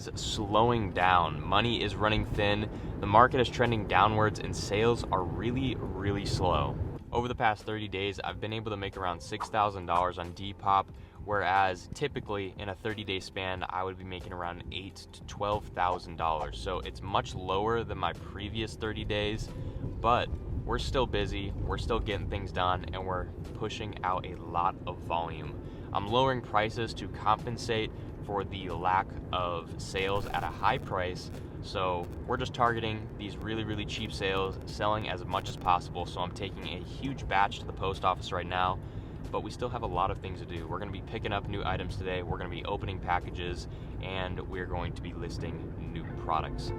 is slowing down. Money is running thin, the market is trending downwards, and sales are really slow. Over the past 30 days, I've been able to make around $6,000 on Depop, whereas typically in a 30-day span, I would be making around $8,000 to $12,000. So it's much lower than my previous 30 days, but we're still busy, we're still getting things done, and we're pushing out a lot of volume. I'm lowering prices to compensate for the lack of sales at a high price. So we're just targeting these really cheap sales, selling as much as possible. So I'm taking a huge batch to the post office right now, but we still have a lot of things to do. We're gonna be picking up new items today, we're gonna be opening packages, and we're going to be listing new products.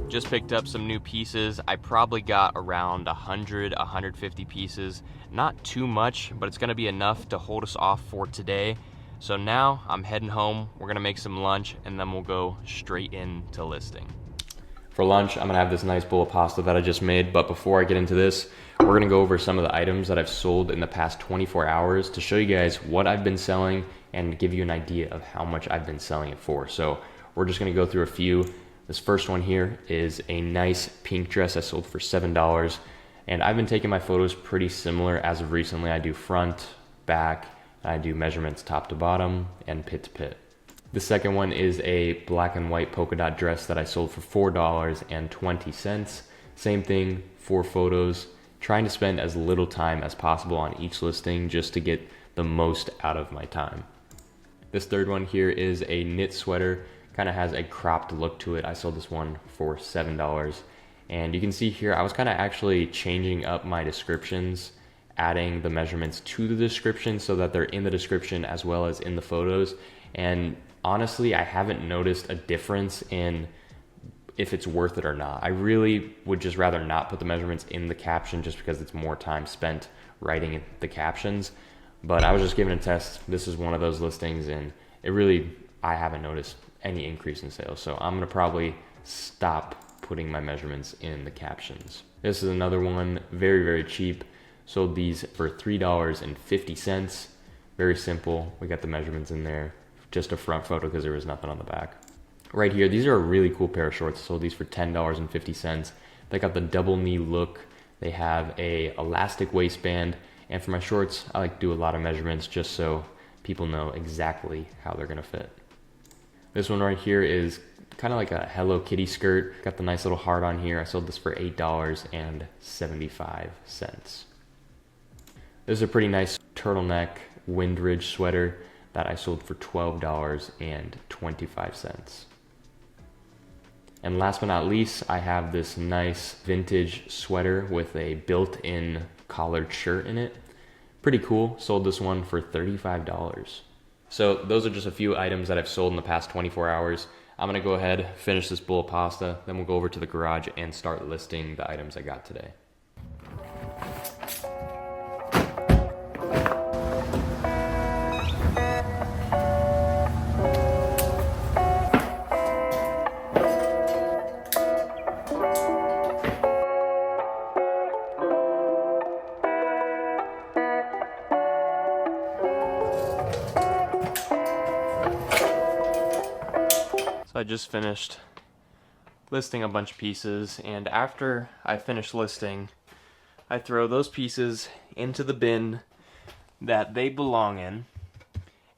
Just picked up some new pieces. I probably got around 100, 150 pieces. Not too much, but it's gonna be enough to hold us off for today. So now I'm heading home, we're gonna make some lunch, and then we'll go straight into listing. For lunch, I'm gonna have this nice bowl of pasta that I just made, but before I get into this, we're gonna go over some of the items that I've sold in the past 24 hours to show you guys what I've been selling and give you an idea of how much I've been selling it for. So we're just gonna go through a few. This first one here is a nice pink dress I sold for $7. And I've been taking my photos pretty similar as of recently. I do front, back, I do measurements top to bottom and pit to pit. The second one is a black and white polka dot dress that I sold for $4.20. Same thing, 4 photos, trying to spend as little time as possible on each listing just to get the most out of my time. This third one here is a knit sweater. Kind of has a cropped look to it. I sold this one for $7. And you can see here, I was kind of actually changing up my descriptions, adding the measurements to the description so that they're in the description as well as in the photos. And honestly, I haven't noticed a difference in if it's worth it or not. I really would just rather not put the measurements in the caption just because it's more time spent writing the captions. But I was just giving a test. This is one of those listings, and I haven't noticed any increase in sales. So I'm gonna probably stop putting my measurements in the captions. This is another one, very cheap. Sold these for $3.50. Very simple. We got the measurements in there. Just a front photo because there was nothing on the back. Right here, these are a really cool pair of shorts. Sold these for $10.50. They got the double knee look. They have a elastic waistband. And for my shorts, I like to do a lot of measurements just so people know exactly how they're gonna fit. This one right here is kind of like a Hello Kitty skirt. Got the nice little heart on here. I sold this for $8.75. This is a pretty nice turtleneck windridge sweater that I sold for $12.25. And last but not least, I have this nice vintage sweater with a built-in collared shirt in it. Pretty cool. Sold this one for $35. So those are just a few items that I've sold in the past 24 hours. I'm gonna go ahead, finish this bowl of pasta, then we'll go over to the garage and start listing the items I got today. So I just finished listing a bunch of pieces, and after I finish listing, I throw those pieces into the bin that they belong in,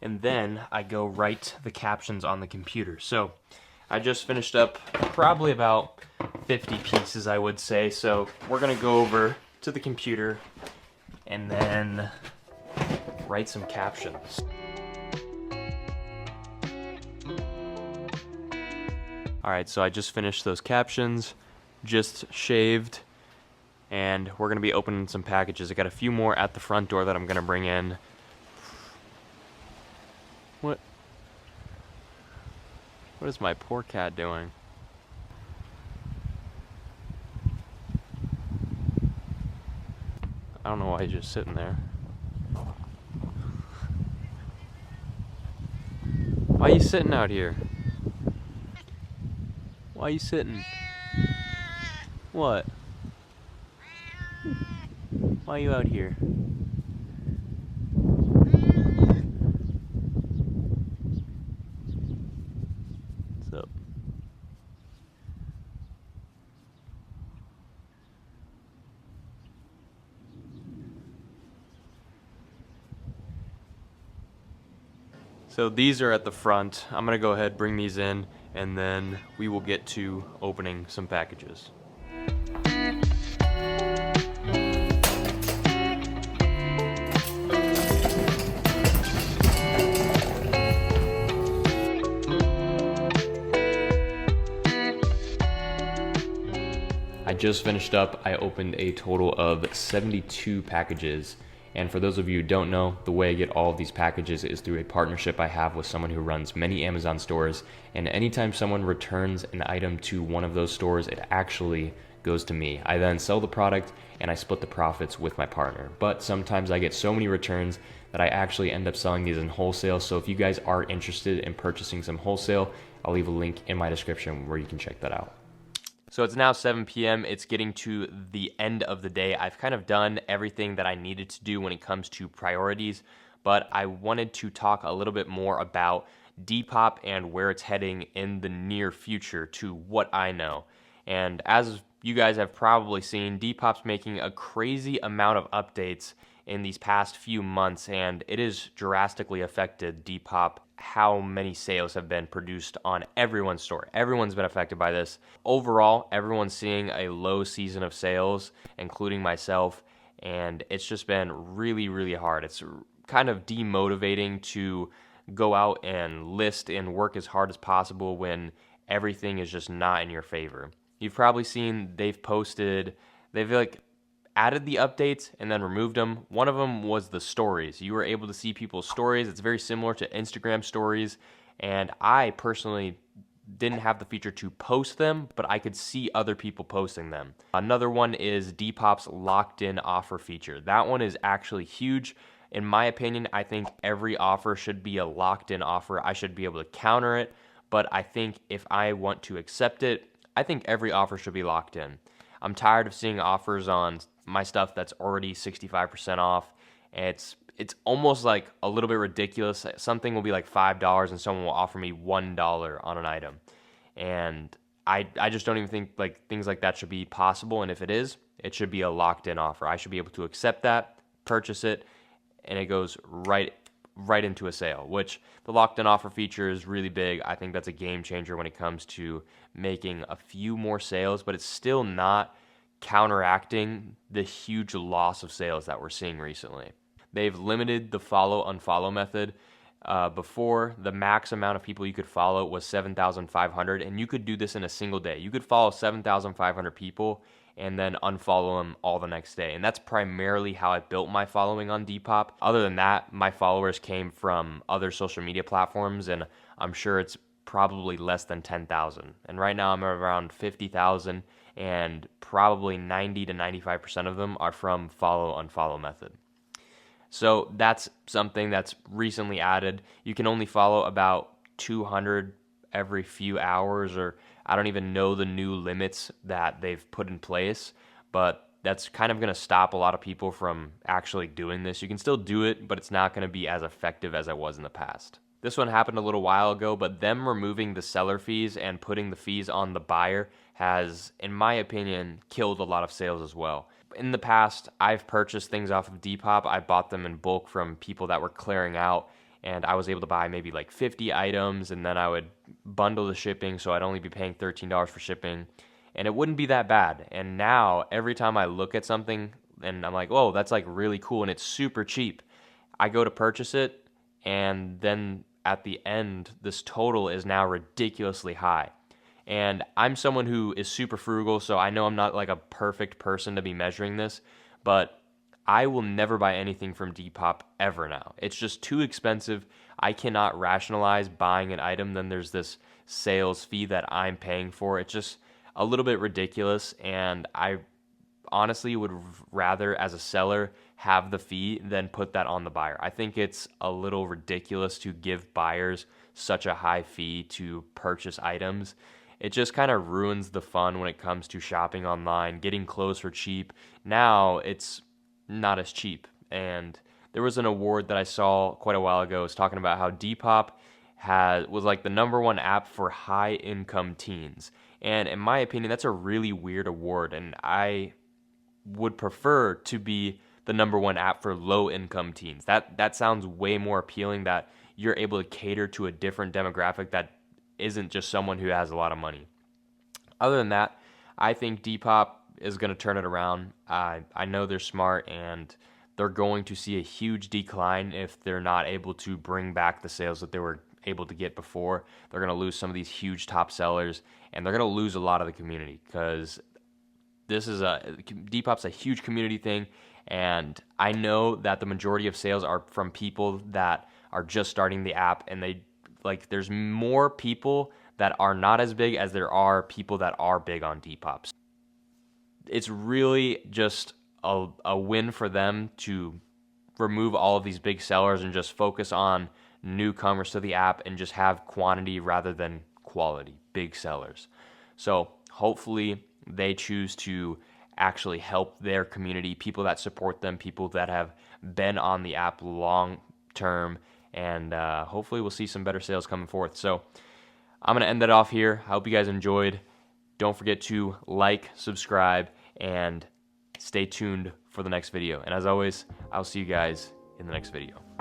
and then I go write the captions on the computer. So I just finished up probably about 50 pieces, I would say. So we're gonna go over to the computer and then write some captions. Alright, so I just finished those captions, just shaved, and we're going to be opening some packages. I got a few more at the front door that I'm going to bring in. What is my poor cat doing? I don't know why he's just sitting there. Why are you sitting out here? Why are you sitting? What? Why are you out here? What's up? So these are at the front. I'm gonna go ahead, bring these in, and then we will get to opening some packages. I just finished up. I opened a total of 72 packages. And for those of you who don't know, the way I get all of these packages is through a partnership I have with someone who runs many Amazon stores. And anytime someone returns an item to one of those stores, it actually goes to me. I then sell the product and I split the profits with my partner. But sometimes I get so many returns that I actually end up selling these in wholesale. So if you guys are interested in purchasing some wholesale, I'll leave a link in my description where you can check that out. So it's now 7 p.m. It's getting to the end of the day. I've kind of done everything that I needed to do when it comes to priorities, but I wanted to talk a little bit more about Depop and where it's heading in the near future to what I know. And as you guys have probably seen, Depop's making a crazy amount of updates in these past few months, and it has drastically affected Depop, how many sales have been produced on everyone's store. Everyone's been affected by this. Overall, everyone's seeing a low season of sales, including myself, and it's just been really, really hard. It's kind of demotivating to go out and list and work as hard as possible when everything is just not in your favor. You've probably seen they've added the updates and then removed them. One of them was the stories. You were able to see people's stories. It's very similar to Instagram stories, and I personally didn't have the feature to post them, but I could see other people posting them. Another one is Depop's locked-in offer feature. That one is actually huge. In my opinion, I think every offer should be a locked-in offer. I should be able to counter it, but I think if I want to accept it, I think every offer should be locked in. I'm tired of seeing offers on my stuff that's already 65% off. It's almost like a little bit ridiculous. Something will be like $5 and someone will offer me $1 on an item. And I just don't even think like things like that should be possible. And if it is, it should be a locked in offer. I should be able to accept that, purchase it, and it goes right into a sale, which the locked in offer feature is really big. I think that's a game changer when it comes to making a few more sales, but it's still not counteracting the huge loss of sales that we're seeing recently. They've limited the follow-unfollow method. Before, the max amount of people you could follow was 7,500, and you could do this in a single day. You could follow 7,500 people and then unfollow them all the next day. And that's primarily how I built my following on Depop. Other than that, my followers came from other social media platforms, and I'm sure it's probably less than 10,000. And right now I'm around 50,000, and probably 90 to 95% of them are from follow-unfollow method. So that's something that's recently added. You can only follow about 200 every few hours, or I don't even know the new limits that they've put in place, but that's kind of going to stop a lot of people from actually doing this. You can still do it, but it's not going to be as effective as it was in the past. This one happened a little while ago, but them removing the seller fees and putting the fees on the buyer has, in my opinion, killed a lot of sales as well. In the past, I've purchased things off of Depop. I bought them in bulk from people that were clearing out, and I was able to buy maybe like 50 items, and then I would bundle the shipping, so I'd only be paying $13 for shipping, and it wouldn't be that bad. And now, every time I look at something and I'm like, whoa, that's like really cool, and it's super cheap. I go to purchase it, and then at the end, this total is now ridiculously high. And I'm someone who is super frugal, so I know I'm not like a perfect person to be measuring this, but I will never buy anything from Depop ever now. It's just too expensive. I cannot rationalize buying an item, then there's this sales fee that I'm paying for. It's just a little bit ridiculous, and I honestly would rather, as a seller, have the fee than put that on the buyer. I think it's a little ridiculous to give buyers such a high fee to purchase items. It just kind of ruins the fun when it comes to shopping online, getting clothes for cheap. Now it's not as cheap. And there was an award that I saw quite a while ago. It was talking about how Depop was like the #1 app for high income teens. And in my opinion, that's a really weird award, and I would prefer to be the #1 app for low income teens. That sounds way more appealing, that you're able to cater to a different demographic that isn't just someone who has a lot of money. Other than that, I think Depop is going to turn it around. I know they're smart, and they're going to see a huge decline if they're not able to bring back the sales that they were able to get before. They're going to lose some of these huge top sellers, and they're going to lose a lot of the community, because Depop's a huge community thing, and I know that the majority of sales are from people that are just starting the app, and there's more people that are not as big as there are people that are big on Depop. It's really just a win for them to remove all of these big sellers and just focus on newcomers to the app and just have quantity rather than quality, big sellers. So hopefully they choose to actually help their community, people that support them, people that have been on the app long term, and hopefully we'll see some better sales coming forth. So I'm going to end that off here. I hope you guys enjoyed. Don't forget to like, subscribe, and stay tuned for the next video. And as always, I'll see you guys in the next video.